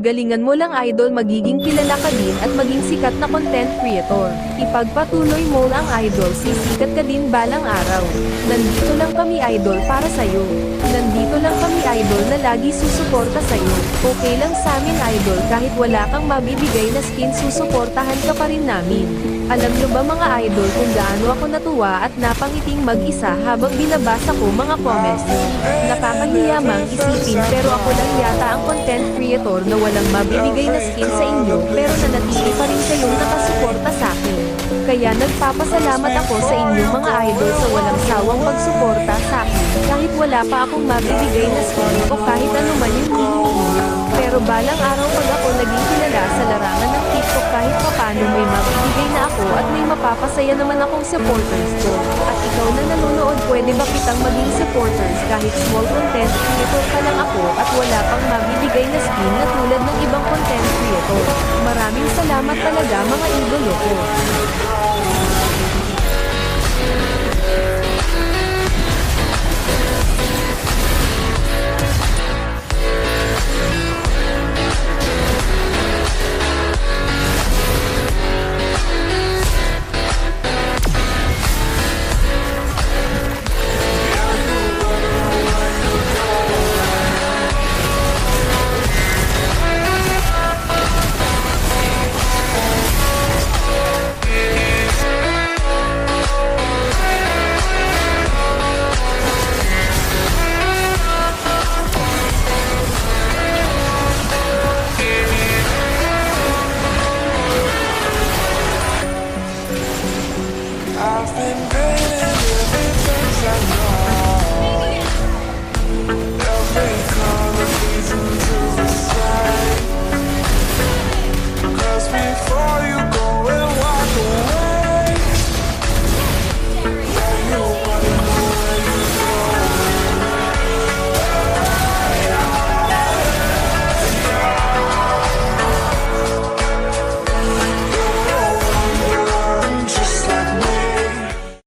Galingan mo lang idol, magiging kilala ka din at maging sikat na content creator. Ipagpatuloy mo lang idol, sisikat ka din balang araw. Nandito lang kami idol para sa'yo. Nandito lang kami idol na lagi susuporta sa'yo. Okay lang sa amin idol, kahit wala kang mabibigay na skin, susuportahan ka pa rin namin. Alam nyo ba mga idol kung gaano ako natuwa at napangiting mag-isa habang binabasa ko mga comments nyo? Nakakahiya mang isipin pero ako lang yata ang content creator na walang mabibigay na skin sa inyo pero nanatili pa rin kayong nakasuporta sa akin. Kaya nagpapasalamat ako sa inyo mga idol sa walang sawang pagsuporta sa akin kahit wala pa akong mabibigay na skin o kahit ano man yung hinihingi. Pero balang araw pag ako naging kilala sa larangan ng TikTok, kahit papano may mabibigay na ako at may mapapasaya naman akong supporters ko. At ikaw na nanonood, pwede ba kitang maging supporters kahit small content creator pa lang ako at wala pang mabibigay na skin na tulad ng ibang content creator. Maraming salamat talaga mga idolo ko.